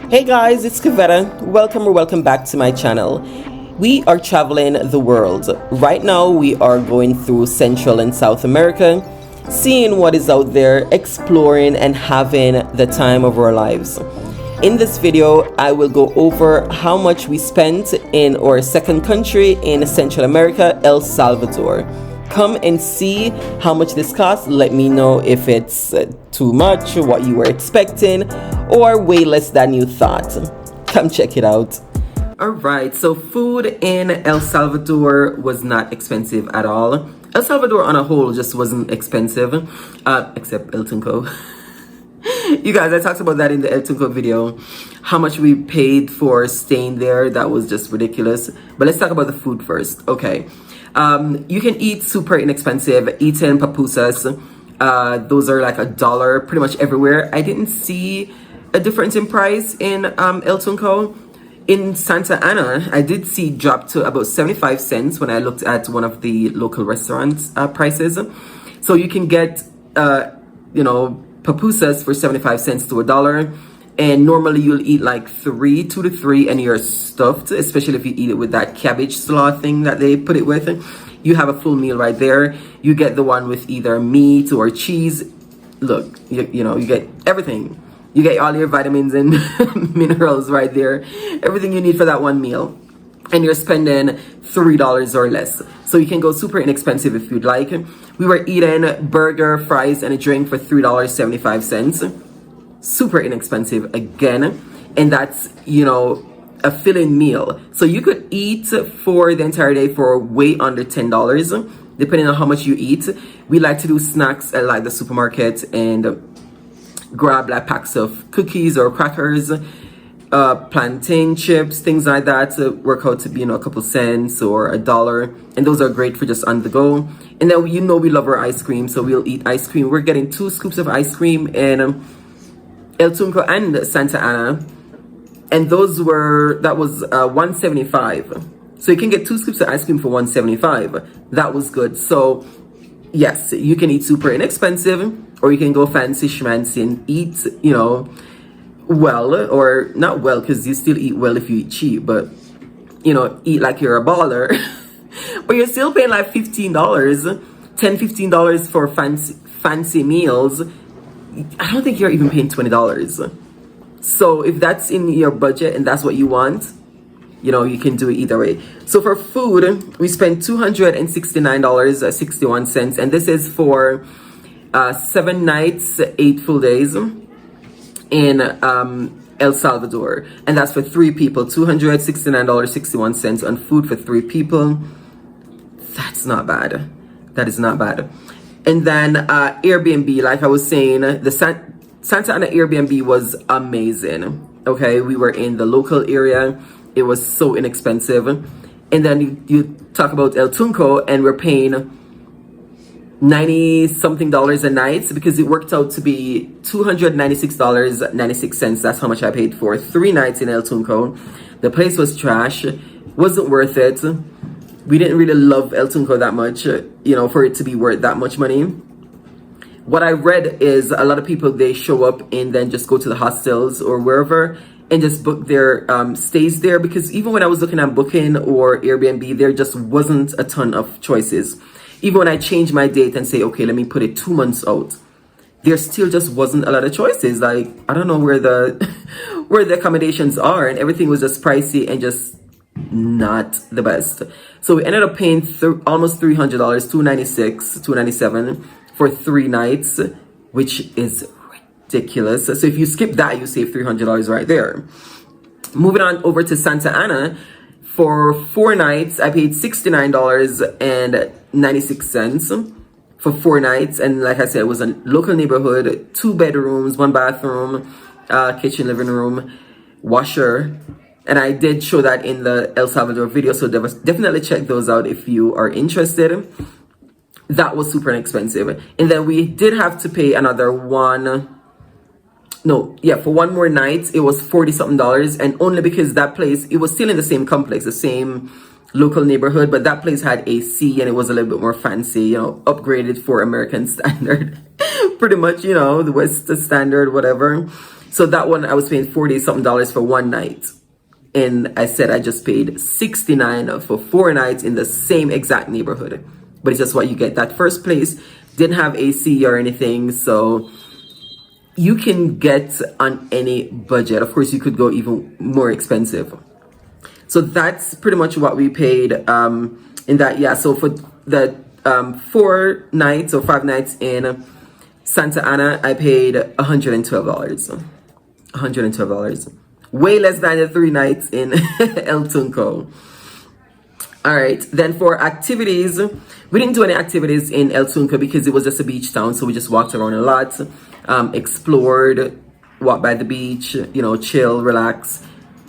Hey guys, it's Kavetta. Welcome back to my channel. We are traveling the world. Right now we are going through Central and South America, seeing what is out there, exploring and having the time of our lives. In this video, I will go over how much we spent in our second country in Central America, El Salvador. Come and see how much this costs. Let me know if it's too much, what you were expecting, or way less than you thought. Come check it out. Alright, so food in El Salvador was not expensive at all. El Salvador on a whole just wasn't expensive, except El Tunco. You guys, I talked about that in the El Tunco video, how much we paid for staying there. That was just ridiculous. But let's talk about the food first. Okay. You can eat super inexpensive, eating pupusas. Those are like $1 pretty much everywhere. I didn't see a difference in price in El Tunco. In Santa Ana, I did see drop to about 75 cents when I looked at one of the local restaurants prices. So you can get, pupusas for 75 cents to $1. And normally you'll eat like 2 to 3 and you're stuffed, especially if you eat it with that cabbage slaw thing that they put it with. You have a full meal right there. You get the one with either meat or cheese. Look, you get everything. You get all your vitamins and minerals right there. Everything you need for that one meal. And you're spending $3 or less. So you can go super inexpensive if you'd like. We were eating burger, fries, and a drink for $3.75. Super inexpensive again, and that's a filling meal, so you could eat for the entire day for way under $10 depending on how much you eat. We like to do snacks at like the supermarket and grab like packs of cookies or crackers, plantain chips, things like that, work out to be a couple cents or $1, and those are great for just on the go. And then we love our ice cream, so we'll eat ice cream. We're getting 2 scoops of ice cream and El Tunco and Santa Ana, and that was $1.75. So you can get 2 scoops of ice cream for $1.75. That was good. So yes, you can eat super inexpensive, or you can go fancy schmancy and eat, well, or not well, because you still eat well if you eat cheap, but eat like you're a baller. But you're still paying like $15 for fancy meals. I don't think you're even paying $20. So if that's in your budget and that's what you want, you can do it either way. So for food, we spent $269.61, and this is for 7 nights, 8 full days in El Salvador, and that's for 3 people. $269.61 on food for 3 people. That's not bad. That is not bad. And then Airbnb, like I was saying, the Santa Ana Airbnb was amazing. Okay, we were in the local area. It was so inexpensive. And then you talk about El Tunco, and we're paying $90-something a night, because it worked out to be $296.96. That's how much I paid for 3 nights in El Tunco. The place was trash. Wasn't worth it. We didn't really love El Tunco that much, for it to be worth that much money. What I read is a lot of people, they show up and then just go to the hostels or wherever and just book their stays there, because even when I was looking at Booking or Airbnb, there just wasn't a ton of choices. Even when I changed my date and say, okay, let me put it 2 months out, there still just wasn't a lot of choices. Like, I don't know where the accommodations are, and everything was just pricey and just not the best. So we ended up paying almost $300, $297 for 3 nights, which is ridiculous. So if you skip that, you save $300 right there. Moving on over to Santa Ana, for 4 nights, I paid $69.96 for 4 nights. And like I said, it was a local neighborhood, 2 bedrooms, 1 bathroom, kitchen, living room, washer. And I did show that in the El Salvador video, so definitely check those out if you are interested. That was super inexpensive. And then we did have to pay another for 1 more night, it was $40-something, and only because that place, it was still in the same complex, the same local neighborhood, but that place had AC and it was a little bit more fancy, upgraded for American standard. Pretty much, the West standard, whatever. So that one I was paying $40 something for one night. And I said I just paid $69 for 4 nights in the same exact neighborhood. But it's just what you get. That first place didn't have AC or anything, so you can get on any budget. Of course, you could go even more expensive. So that's pretty much what we paid in that. Yeah, so for the 4 nights or 5 nights in Santa Ana, I paid $112. $112. Way less than the 3 nights in El Tunco. All right, then for activities, we didn't do any activities in El Tunco because it was just a beach town. So we just walked around a lot, explored, walked by the beach, you know, chill, relax.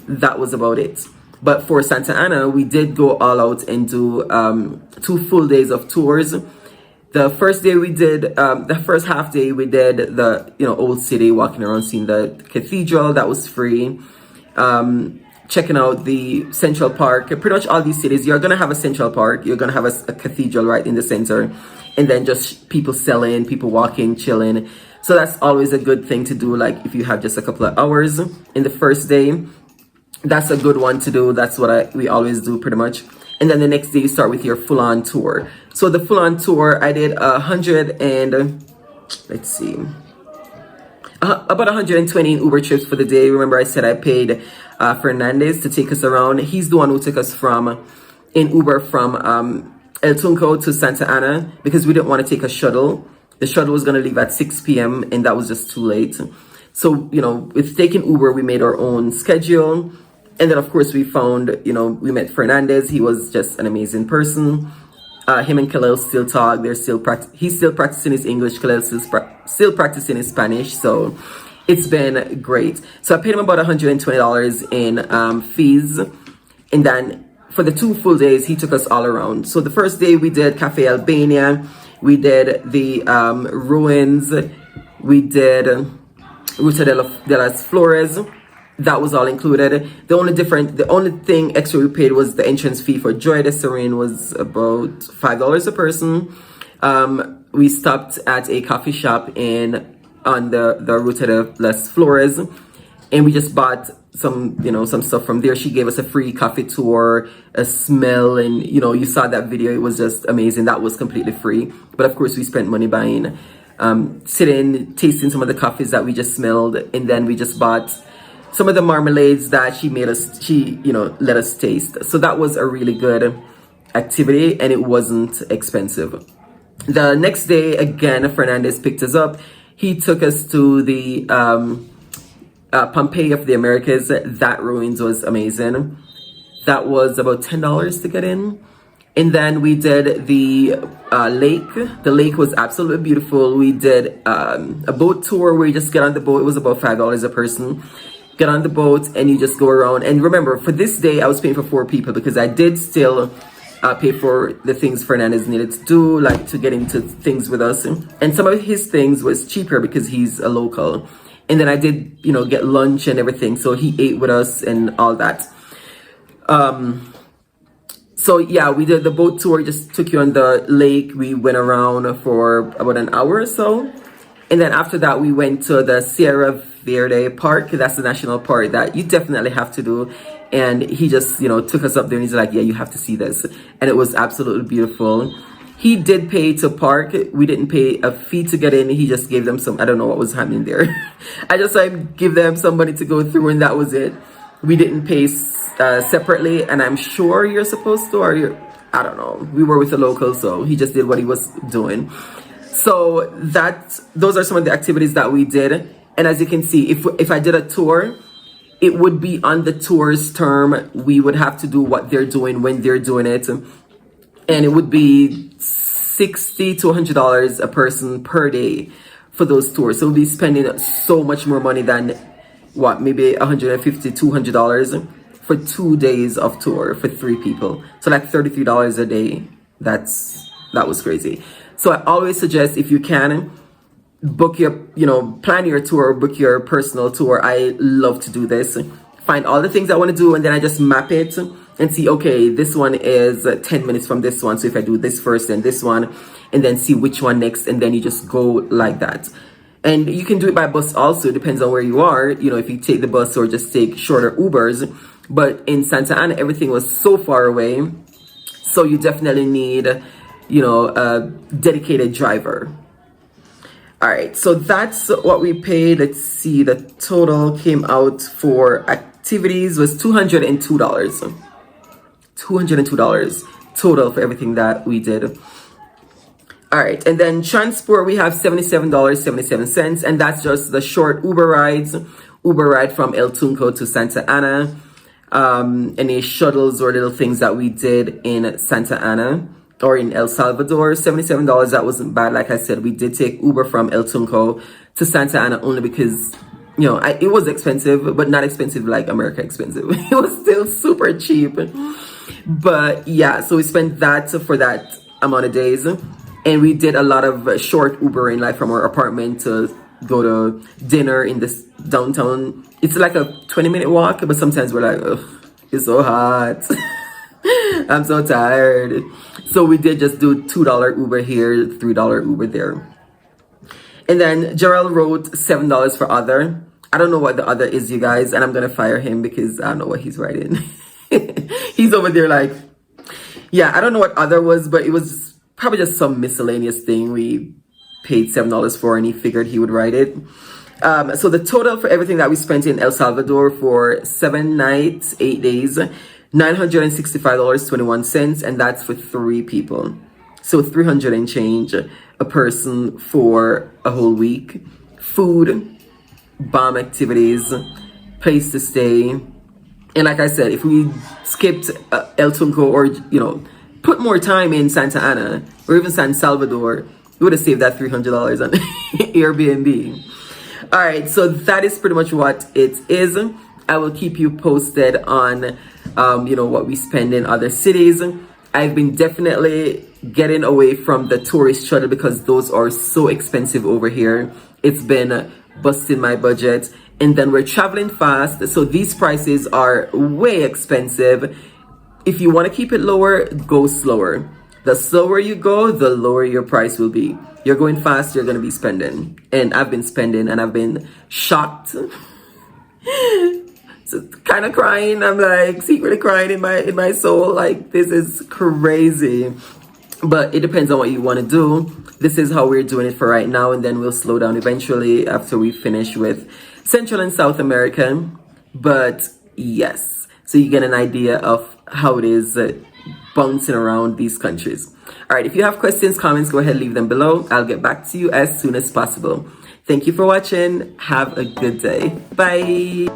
That was about it. But for Santa Ana, we did go all out and do 2 full days of tours. The first day we did, the first half day we did the, you know, old city, walking around, seeing the cathedral. That was free. Checking out the Central Park. Pretty much all these cities, you're gonna have a Central Park, you're gonna have a cathedral right in the center, and then just people selling, people walking, chilling. So that's always a good thing to do, like if you have just a couple of hours in the first day. That's a good one to do. That's what we always do pretty much. And then the next day you start with your full-on tour. So the full-on tour, I did about 120 in Uber trips for the day. Remember I said I paid Fernandez to take us around. He's the one who took us in Uber from El Tunco to Santa Ana because we didn't want to take a shuttle. The shuttle was going to leave at 6 p.m. and that was just too late. So, you know, with taking Uber, we made our own schedule. And then, of course, we found, you know, we met Fernandez. He was just an amazing person. Him and Khalil still talk. He's still practicing his English. Khalil still practicing his Spanish. So it's been great. So I paid him about $120 in fees. And then for the 2 full days, he took us all around. So the first day we did Cafe Albania. We did the ruins. We did Ruta de las Flores. That was all included. The only thing extra we paid was the entrance fee for Joy de Serene was about $5 a person. We stopped at a coffee shop on the Ruta de las Flores, and we just bought some stuff from there. She gave us a free coffee tour, a smell, and you saw that video. It was just amazing. That was completely free. But of course, we spent money buying, sitting, tasting some of the coffees that we just smelled, and then we just bought some of the marmalades that she let us taste. So that was a really good activity, and it wasn't expensive. The next day, again, Fernandez picked us up. He took us to the Pompeii of the Americas. That ruins was amazing. That was about $10 to get in. And then we did the lake. The lake was absolutely beautiful. We did a boat tour where you just get on the boat. It was about $5 a person. Get on the boat and you just go around. And remember, for this day, I was paying for 4 people because I did still pay for the things Fernandez needed to do, like to get into things with us. And some of his things was cheaper because he's a local. And then I did, get lunch and everything. So he ate with us and all that. So yeah, we did the boat tour, just took you on the lake. We went around for about an hour or so. And then after that, we went to the Sierra Verde Park. That's the national park that you definitely have to do. And he just, took us up there and he's like, yeah, you have to see this. And it was absolutely beautiful. He did pay to park. We didn't pay a fee to get in. He just gave them some, I don't know what was happening there. I just give them some money to go through and that was it. We didn't pay separately. And I'm sure you're supposed to, I don't know. We were with the locals, so he just did what he was doing. So those are some of the activities that we did. And as you can see, if I did a tour, it would be on the tour's term. We would have to do what they're doing when they're doing it. And it would be $60 to $100 a person per day for those tours. So we'll be spending so much more money than maybe $150, $200 for 2 days of tour for 3 people. So like $33 a day. That was crazy. So I always suggest, if you can, book your, plan your tour, book your personal tour. I love to do this. Find all the things I want to do and then I just map it and see, okay, this one is 10 minutes from this one. So if I do this first and this one, and then see which one next, and then you just go like that. And you can do it by bus also, depends on where you are, you know, if you take the bus or just take shorter Ubers. But in Santa Ana, everything was so far away. So you definitely need, you know, a dedicated driver. All right, so that's what we paid. Let's see, the total came out for activities was $202. $202 total for everything that we did. All right, and then transport, we have $77.77, and that's just the short Uber rides. Uber ride from El Tunco to Santa Ana. Any shuttles or little things that we did in Santa Ana or in El Salvador, $77. That wasn't bad. Like I said, we did take Uber from El Tunco to Santa Ana only because, you know, it was expensive, but not expensive like America expensive. It was still super cheap. But yeah, so we spent that for that amount of days. And we did a lot of short Ubering, like from our apartment to go to dinner in this downtown. It's like a 20-minute walk, but sometimes we're like, ugh, it's so hot. I'm so tired. So we did just do $2 Uber here, $3 Uber there. And then Jarrell wrote $7 for other. I don't know what the other is, you guys, and I'm gonna fire him because I don't know what he's writing. He's over there like, yeah, I don't know what other was, but it was probably just some miscellaneous thing we paid $7 for, and he figured he would write it. So the total for everything that we spent in El Salvador for 7 nights, 8 days, $965.21, and that's for 3 people. So 300 and change a person for a whole week. Food, bomb activities, place to stay. And like I said, if we skipped El Tunco or, you know, put more time in Santa Ana or even San Salvador, we would have saved that $300 on Airbnb. All right, so that is pretty much what it is. I will keep you posted on, you know, what we spend in other cities. I've been definitely getting away from the tourist shuttle because those are so expensive over here. It's been busting my budget. And then we're traveling fast, so these prices are way expensive. If you want to keep it lower, go slower. The slower you go, the lower your price will be. You're going fast, you're going to be spending. And I've been spending and I've been shocked. So kind of crying. I'm like secretly crying in my soul. Like, this is crazy. But it depends on what you want to do. This is how we're doing it for right now. And then we'll slow down eventually after we finish with Central and South America. But yes, so you get an idea of how it is bouncing around these countries. All right, if you have questions, comments, go ahead, leave them below. I'll get back to you as soon as possible. Thank you for watching. Have a good day. Bye.